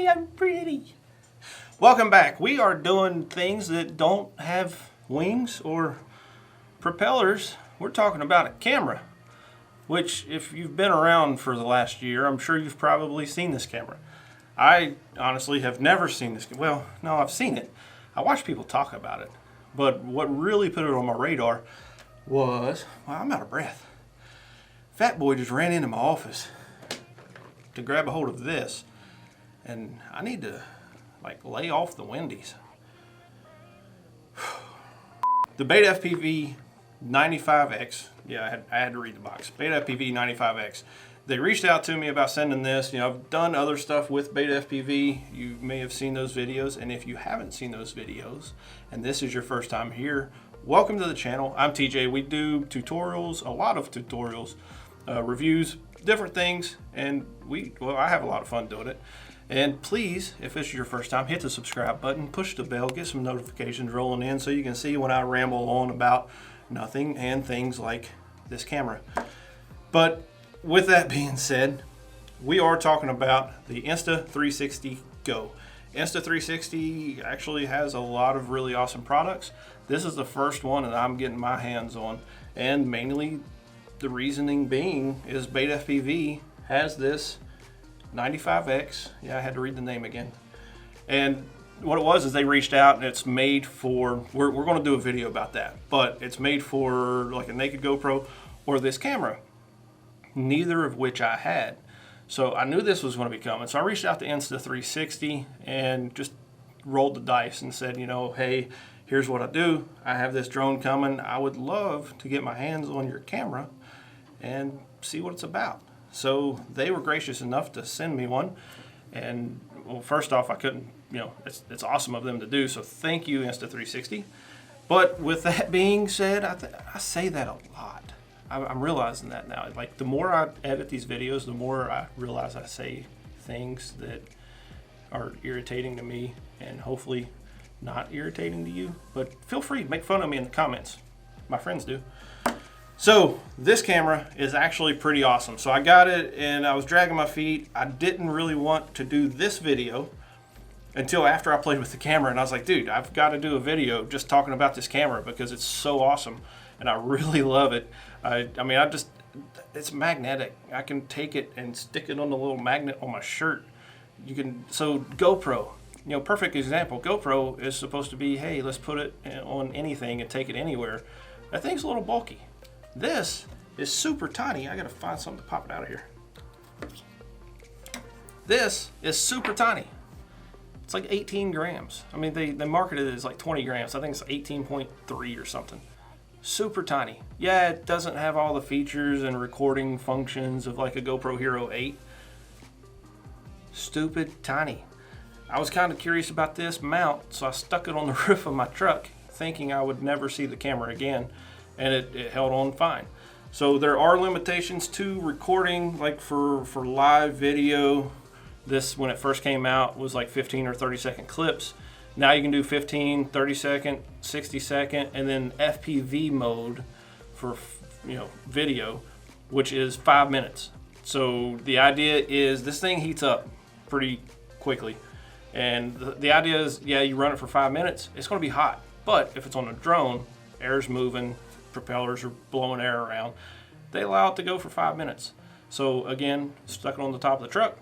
Hi, I'm pretty. Welcome back. We are doing things that don't have wings or propellers. We're talking about a camera, which if you've been around for the last year, I'm sure you've probably seen this camera. I honestly have never seen this. Well, no, I've seen it. I watch people talk about it. But what really put it on my radar was, well, I'm out of breath. Fat boy just ran into my office to grab a hold of this, and I need to like lay off the Wendy's. The BetaFPV 95X, yeah, I had to read the box. BetaFPV 95X. They reached out to me about sending this. You know, I've done other stuff with BetaFPV. You may have seen those videos, and if you haven't seen those videos, and this is your first time here, welcome to the channel. I'm TJ. We do tutorials, a lot of tutorials, reviews, different things, and I have a lot of fun doing it. And please, if this is your first time, hit the subscribe button, push the bell, get some notifications rolling in so you can see when I ramble on about nothing and things like this camera. But with that being said, we are talking about the Insta360 GO. Insta360 actually has a lot of really awesome products. This is the first one that I'm getting my hands on, and mainly the reasoning being is BetaFPV has this 95X. Yeah, I had to read the name again. And what it was is they reached out, and it's made for, we're going to do a video about that, but it's made for like a naked GoPro or this camera, neither of which I had. So I knew this was going to be coming. So I reached out to Insta360 and just rolled the dice and said, you know, hey, here's what I do. I have this drone coming. I would love to get my hands on your camera and see what it's about. So they were gracious enough to send me one. And well, first off, I couldn't, you know, it's awesome of them to do. So thank you, Insta360. But with that being said, I say that a lot. I'm realizing that now. Like the more I edit these videos, the more I realize I say things that are irritating to me and hopefully not irritating to you. But feel free to make fun of me in the comments. My friends do. So this camera is actually pretty awesome. So I got it and I was dragging my feet. I didn't really want to do this video until after I played with the camera, and I was like, dude, I've got to do a video just talking about this camera because it's so awesome and I really love it. I mean, it's magnetic. I can take it and stick it on the little magnet on my shirt. So GoPro, you know, perfect example. GoPro is supposed to be, hey, let's put it on anything and take it anywhere. That thing's a little bulky. This is super tiny. I gotta find something to pop it out of here. This is super tiny. It's like 18 grams. I mean, they marketed it as like 20 grams. I think it's 18.3 or something. Super tiny. Yeah, it doesn't have all the features and recording functions of like a GoPro Hero 8. Stupid tiny. I was kind of curious about this mount, so I stuck it on the roof of my truck thinking I would never see the camera again, and it held on fine. So there are limitations to recording, like for live video. This, when it first came out, was like 15 or 30 second clips. Now you can do 15, 30 second, 60 second, and then FPV mode for, you know, video, which is 5 minutes. So the idea is this thing heats up pretty quickly. And the idea is, yeah, you run it for 5 minutes, it's gonna be hot. But if it's on a drone, air's moving, propellers are blowing air around, they allow it to go for 5 minutes. So again, stuck it on the top of the truck,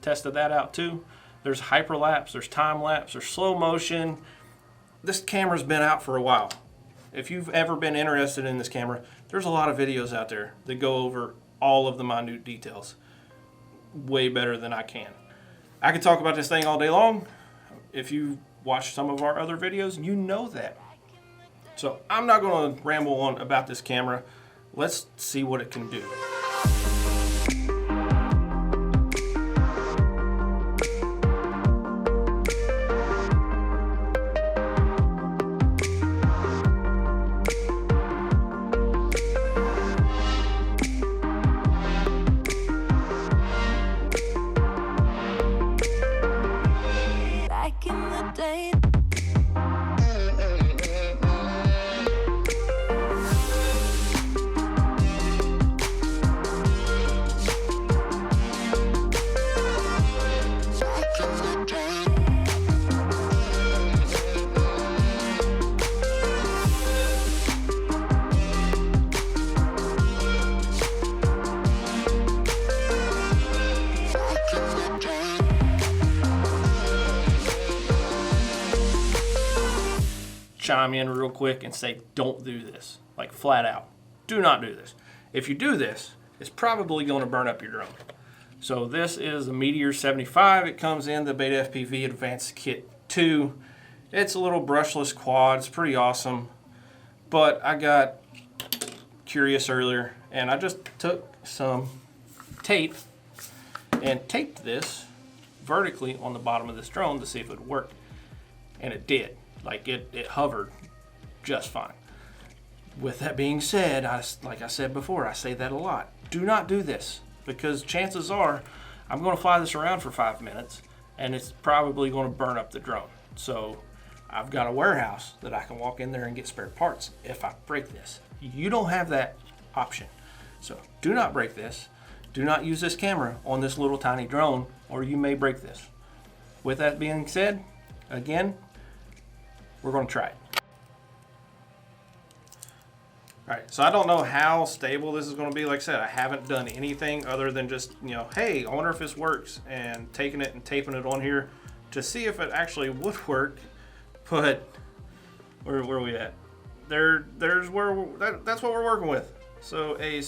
tested that out too. There's hyperlapse, there's time lapse, there's slow motion. This camera's been out for a while. If you've ever been interested in this camera, there's a lot of videos out there that go over all of the minute details way better than I can. I could talk about this thing all day long. If you watch some of our other videos, you know that. So I'm not going to ramble on about this camera. Let's see what it can do. Back in the day. chime in real quick and say, don't do this, like flat out. Do not do this. If you do this, it's probably going to burn up your drone. So this is the Meteor75. It comes in the BetaFPV Advanced Kit 2. It's a little brushless quad. It's pretty awesome. But I got curious earlier, and I just took some tape and taped this vertically on the bottom of this drone to see if it would work. And it did. Like it hovered just fine. With that being said, like I said before, I say that a lot. Do not do this, because chances are I'm going to fly this around for 5 minutes and it's probably going to burn up the drone. So I've got a warehouse that I can walk in there and get spare parts if I break this. You don't have that option. So do not break this. Do not use this camera on this little tiny drone, or you may break this. With that being said, again, we're going to try it. Alright, so I don't know how stable this is going to be. Like I said, I haven't done anything other than just, hey, I wonder if this works, and taking it and taping it on here to see if it actually would work. But where are we at? That's what we're working with. So a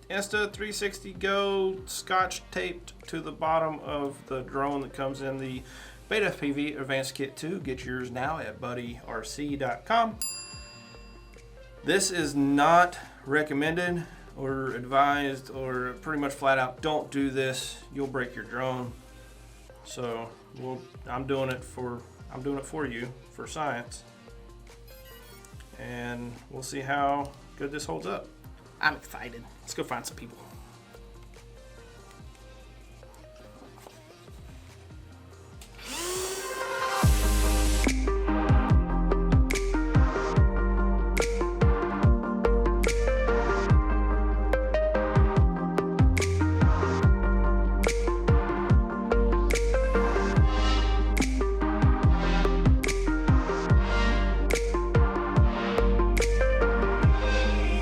Insta360 GO scotch taped to the bottom of the drone that comes in the BetaFPV Advanced Kit 2. Get yours now at buddyrc.com. This is not recommended or advised, or pretty much flat out, don't do this. You'll break your drone. So I'm doing it for you, for science. And we'll see how good this holds up. I'm excited. Let's go find some people.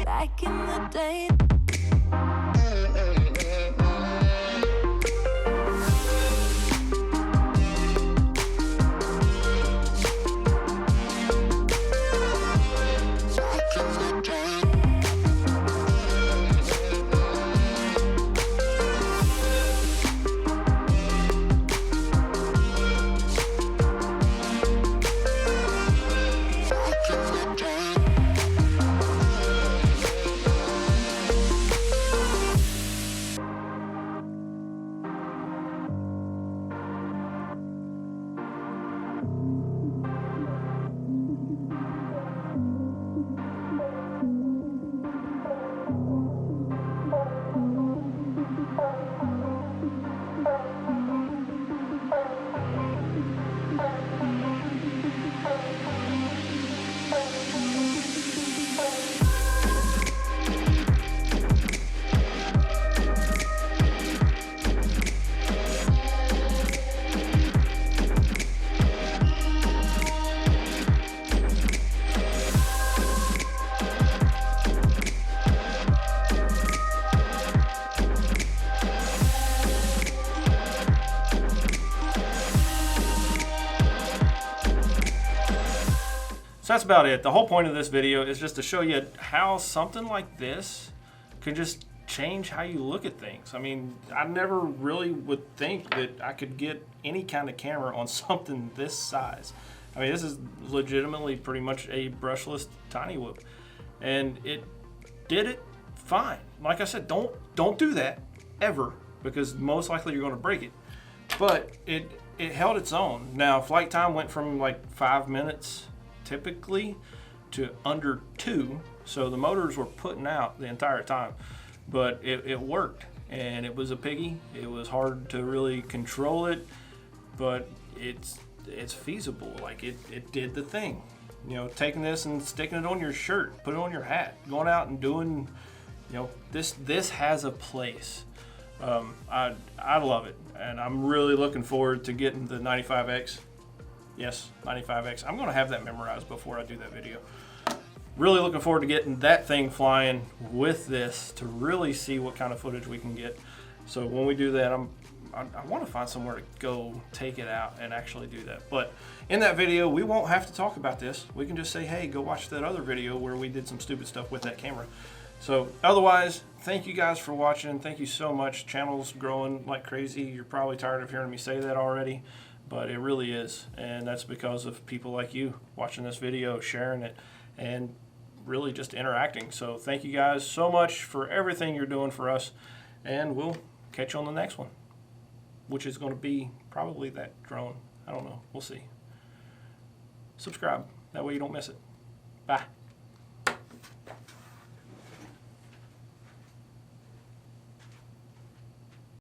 Back in the day. So that's about it. The whole point of this video is just to show you how something like this can just change how you look at things. I mean, I never really would think that I could get any kind of camera on something this size. I mean, this is legitimately pretty much a brushless tiny whoop, and it did it fine. Like I said, don't do that ever, because most likely you're going to break it. But it held its own. Now, flight time went from like 5 minutes typically to under 2, so the motors were putting out the entire time, but it worked, and it was a piggy. It was hard to really control it, but it's feasible. Like it did the thing. You know, taking this and sticking it on your shirt, put it on your hat, going out and doing, you know, this has a place. I love it, and I'm really looking forward to getting the 95X. Yes, 95X. I'm going to have that memorized before I do that video. Really looking forward to getting that thing flying with this to really see what kind of footage we can get. So when we do that, I'm I want to find somewhere to go take it out and actually do that. But in that video, we won't have to talk about this. We can just say, hey, go watch that other video where we did some stupid stuff with that camera. So otherwise, thank you guys for watching. Thank you so much. Channel's growing like crazy. You're probably tired of hearing me say that already, but it really is. And that's because of people like you watching this video, sharing it, and really just interacting. So thank you guys so much for everything you're doing for us, and we'll catch you on the next one, which is going to be probably that drone. I don't know. We'll see. Subscribe. That way you don't miss it. Bye.